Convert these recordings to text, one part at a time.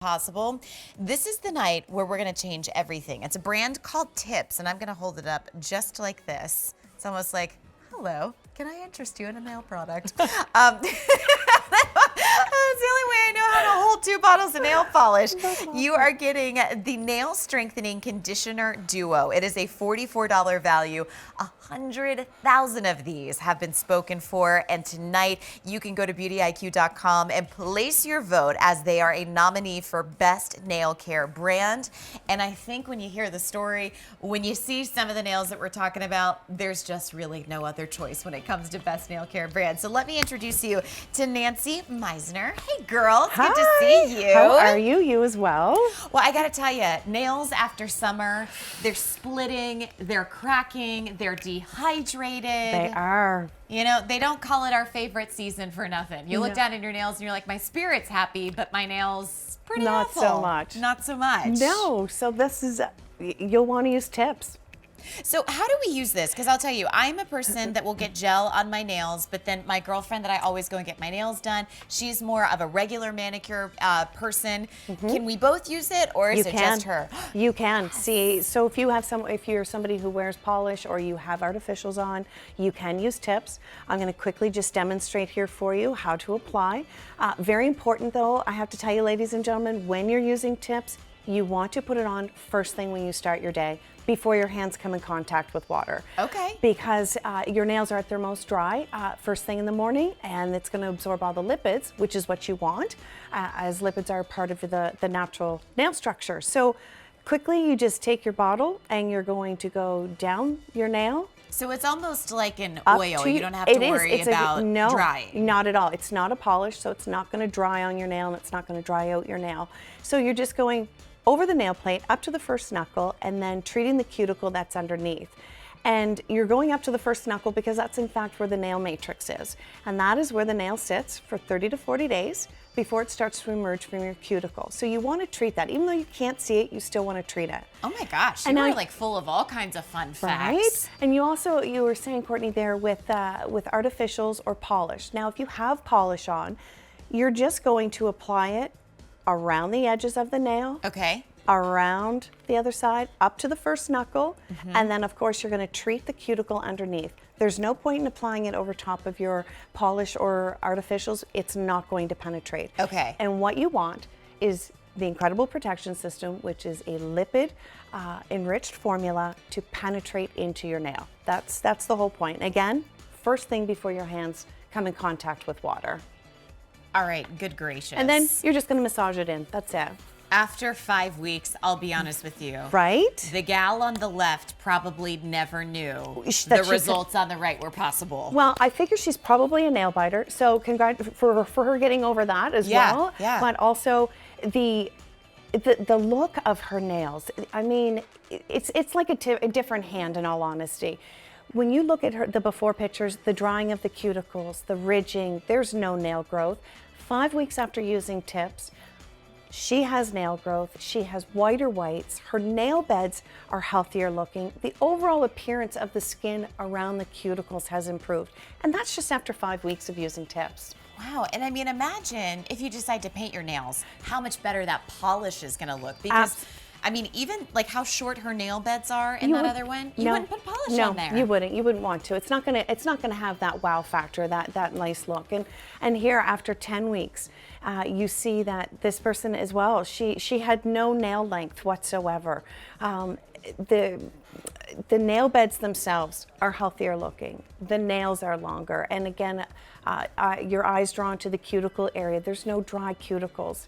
possible. This is the night where we're going to change everything. It's a brand called T.I.P.S, and I'm going to hold it up just like this. It's almost like, hello, can I interest you in a nail product? That's the only way I know how to hold 2 bottles of nail polish. You are getting the Nail Strengthening Conditioner Duo. It is a $44 value. 100,000 of these have been spoken for, and tonight you can go to beautyiq.com and place your vote as they are a nominee for Best Nail Care Brand. And I think when you hear the story, when you see some of the nails that we're talking about, there's just really no other choice when it comes to Best Nail Care Brand. So let me introduce you to Nancy Meisner. Hey girl, it's good to see you. How are you? You as well? Well, I gotta tell you, nails after summer, they're splitting, they're cracking, they're dehydrated. They are. You know, they don't call it our favorite season for nothing. You look down at your nails and you're like, my spirit's happy, but my nails pretty awful. Not so much. Not so much. No, so this is, you'll want to use T.I.P.S. So how do we use this? Because I'll tell you, I'm a person that will get gel on my nails, but then my girlfriend that I always go and get my nails done, she's more of a regular manicure person. Can we both use it, or is it just her? You can. See, so if you're somebody who wears polish or you have artificials on, you can use T.I.P.S. I'm going to quickly just demonstrate here for you how to apply. Very important though, I have to tell you, ladies and gentlemen, when you're using T.I.P.S, you want to put it on first thing when you start your day, before your hands come in contact with water. Okay. Because your nails are at their most dry first thing in the morning, and it's going to absorb all the lipids, which is what you want, as lipids are part of the natural nail structure. So quickly, you just take your bottle and you're going to go down your nail. So it's almost like an oil. You don't have to worry about drying. Not at all. It's not a polish, so it's not going to dry on your nail, and it's not going to dry out your nail. So you're just going over the nail plate, up to the first knuckle, and then treating the cuticle that's underneath. And you're going up to the first knuckle because that's in fact where the nail matrix is. And that is where the nail sits for 30 to 40 days before it starts to emerge from your cuticle. So you want to treat that. Even though you can't see it, you still want to treat it. Oh my gosh, you are like full of all kinds of fun facts. Right? And you were saying, Courtney, there with artificials or polish. Now, if you have polish on, you're just going to apply it around the edges of the nail. Okay. Around the other side, up to the first knuckle, and then of course you're going to treat the cuticle underneath. There's no point in applying it over top of your polish or artificials. It's not going to penetrate. Okay. And what you want is the Incredible Protection System, which is a lipid enriched formula to penetrate into your nail. That's the whole point. Again, first thing before your hands come in contact with water. All right, good gracious. And then you're just going to massage it in. That's it. After 5 weeks, I'll be honest with you. Right? The gal on the left probably never knew the results on the right were possible. Well, I figure she's probably a nail biter, so congrats for her getting over that as well. Yeah. But also the look of her nails. I mean, it's like a different hand, in all honesty. When you look at the before pictures, the drying of the cuticles, the ridging, there's no nail growth. 5 weeks after using T.I.P.S, she has nail growth, she has whiter whites, her nail beds are healthier looking, the overall appearance of the skin around the cuticles has improved. And that's just after 5 weeks of using T.I.P.S. Wow, and I mean, imagine if you decide to paint your nails, how much better that polish is gonna look. Because I mean, even like how short her nail beds are in that other one, you wouldn't put polish on there. No, you wouldn't. You wouldn't want to. It's not gonna have that wow factor, that nice look. And here, after 10 weeks, you see that this person as well. She had no nail length whatsoever. The nail beds themselves are healthier looking. The nails are longer. And again, your eyes drawn to the cuticle area. There's no dry cuticles.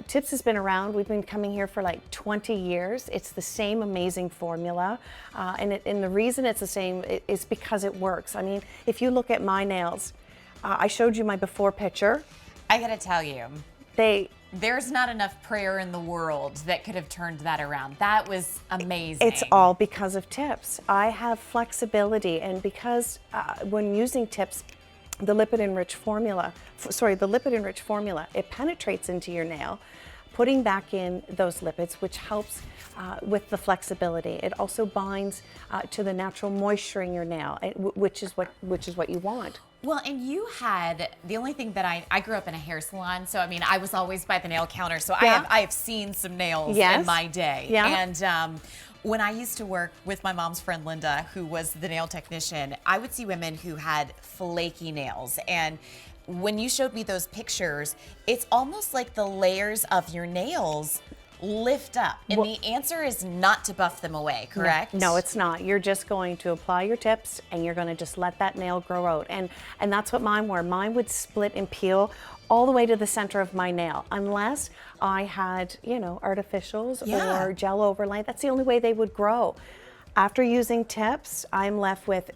T.I.P.S has been around. We've been coming here for like 20 years. It's the same amazing formula. And the reason it's the same is because it works. I mean, if you look at my nails, I showed you my before picture. I gotta tell you, there's not enough prayer in the world that could have turned that around. That was amazing. It's all because of T.I.P.S. I have flexibility, and because when using T.I.P.S, the lipid-enriched formula, it penetrates into your nail, putting back in those lipids, which helps with the flexibility. It also binds to the natural moisture in your nail, which is what you want. Well, and you had, the only thing that I grew up in a hair salon, so I mean, I was always by the nail counter, so I have seen some nails in my day. Yeah. And when I used to work with my mom's friend Linda, who was the nail technician, I would see women who had flaky nails. And when you showed me those pictures, it's almost like the layers of your nails lift up. And the answer is not to buff them away, correct? No, it's not. You're just going to apply your tips and you're going to just let that nail grow out. And that's what mine were. Mine would split and peel all the way to the center of my nail, unless I had, artificials or gel overlay. That's the only way they would grow. After using tips, I'm left with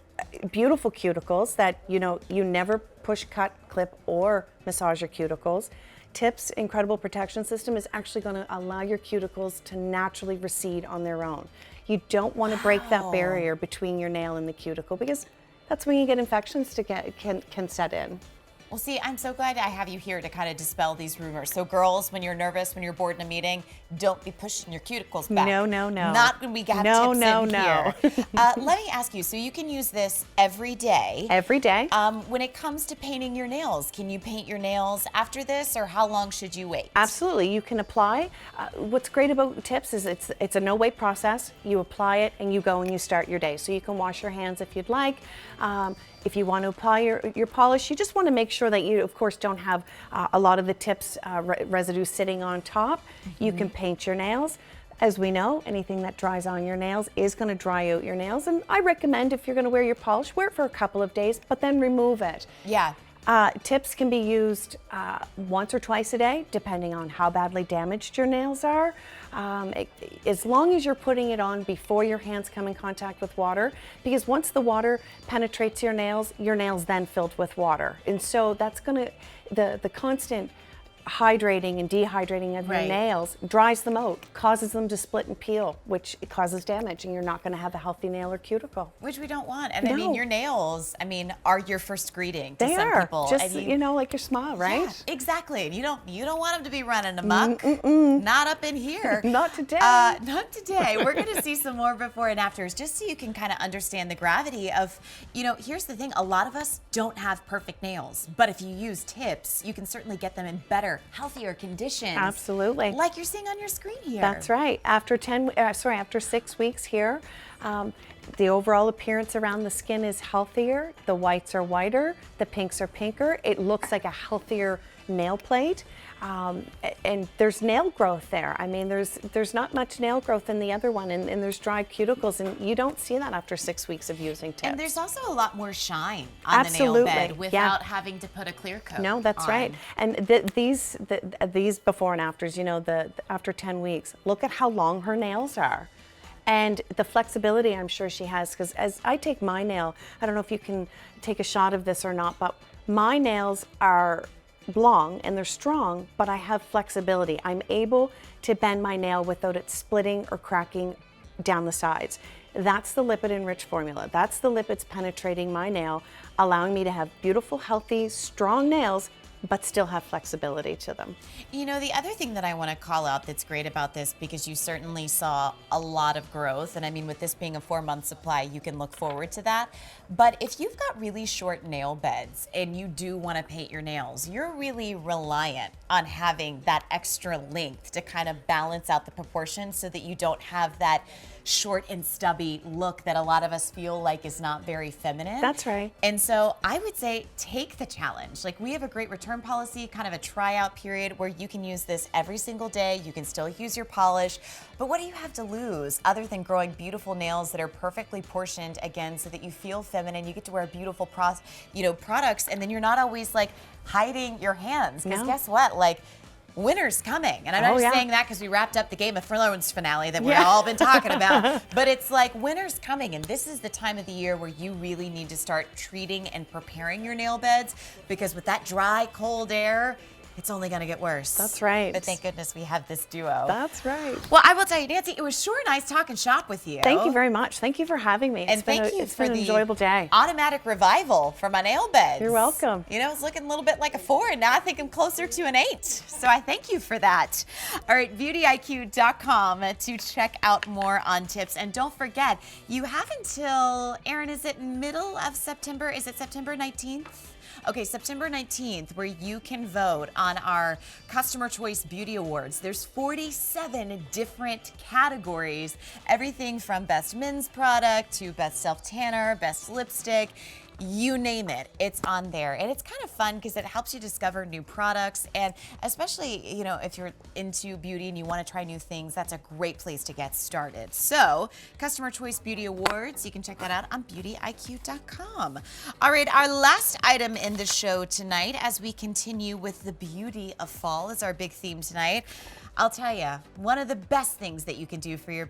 beautiful cuticles that, you never push, cut, clip, or massage your cuticles. T.I.P.S incredible protection system is actually going to allow your cuticles to naturally recede on their own. You don't want to break that barrier between your nail and the cuticle, because that's when you get infections can set in. Well, see, I'm so glad I have you here to kind of dispel these rumors. So girls, when you're nervous, when you're bored in a meeting, don't be pushing your cuticles back. No. Not when we got tips in here. Let me ask you, so you can use this every day. Every day. When it comes to painting your nails, can you paint your nails after this, or how long should you wait? Absolutely, you can apply. What's great about T.I.P.S is it's a no-wait process. You apply it and you go and you start your day. So you can wash your hands if you'd like. If you want to apply your polish, you just want to make sure that you, of course, don't have a lot of the T.I.P.S residue sitting on top. You can paint your nails. As we know, anything that dries on your nails is going to dry out your nails. And I recommend, if you're going to wear your polish, wear it for a couple of days, but then remove it. Yeah. T.I.P.S can be used once or twice a day, depending on how badly damaged your nails are. As long as you're putting it on before your hands come in contact with water, because once the water penetrates your nails then filled with water. And so that's going to, the constant hydrating and dehydrating of your nails dries them out, causes them to split and peel, which causes damage, and you're not going to have a healthy nail or cuticle. Which we don't want. And I mean, your nails, are your first greeting to they some are. people. Just, like your smile, right? Yeah, exactly. And you don't want them to be running amok. Not up in here. Not today. Not today. We're going to see some more before and afters, just so you can kind of understand the gravity of, here's the thing. A lot of us don't have perfect nails, but if you use T.I.P.S, you can certainly get them in better, healthier conditions. Absolutely. Like you're seeing on your screen here. That's right. After 6 weeks here, the overall appearance around the skin is healthier. The whites are whiter. The pinks are pinker. It looks like a healthier nail plate. And there's nail growth there. There's not much nail growth in the other one, and there's dry cuticles, and you don't see that after 6 weeks of using T.I.P.S. And there's also a lot more shine on the nail bed without having to put a clear coat. No, that's right. And these before and afters, after 10 weeks, look at how long her nails are. And the flexibility I'm sure she has, because as I take my nail, I don't know if you can take a shot of this or not, but my nails are long and they're strong, but I have flexibility. I'm able to bend my nail without it splitting or cracking down the sides. That's the lipid-enriched formula. That's the lipids penetrating my nail, allowing me to have beautiful, healthy, strong nails, but still have flexibility to them. The other thing that I want to call out that's great about this, because you certainly saw a lot of growth, and with this being a 4-month supply, you can look forward to that. But if you've got really short nail beds and you do want to paint your nails, you're really reliant on having that extra length to kind of balance out the proportions so that you don't have that short and stubby look that a lot of us feel like is not very feminine. That's right. And so I would say take the challenge. Like, we have a great return policy, kind of a tryout period where you can use this every single day. You can still use your polish, but what do you have to lose other than growing beautiful nails that are perfectly portioned, again, so that you feel feminine, you get to wear beautiful products, and then you're not always like hiding your hands, because guess what? Winter's coming, and I'm not just saying that because we wrapped up the Game of Thrones finale that we've all been talking about, but it's like winter's coming, and this is the time of the year where you really need to start treating and preparing your nail beds, because with that dry, cold air, it's only going to get worse. That's right. But thank goodness we have this duo. That's right. Well, I will tell you, Nancy, it was sure nice talking shop with you. Thank you very much. Thank you for having me. And thank you for an the enjoyable day. automatic revival for my nail beds. You're welcome. You know, it's looking a little bit like a 4, and now I think I'm closer to an 8. So I thank you for that. All right, beautyiq.com to check out more on tips. And don't forget, you have until, Erin, is it middle of September? Is it September 19th? Okay, September 19th, where you can vote on our Customer Choice Beauty Awards. There's 47 different categories, everything from best men's product to best self-tanner, best lipstick. You name it, it's on there. And it's kind of fun because it helps you discover new products. And especially, you know, if you're into beauty and you want to try new things, that's a great place to get started. So, Customer Choice Beauty Awards, you can check that out on beautyiq.com. All right, our last item in the show tonight, as we continue with the beauty of fall, is our big theme tonight. I'll tell you, one of the best things that you can do for your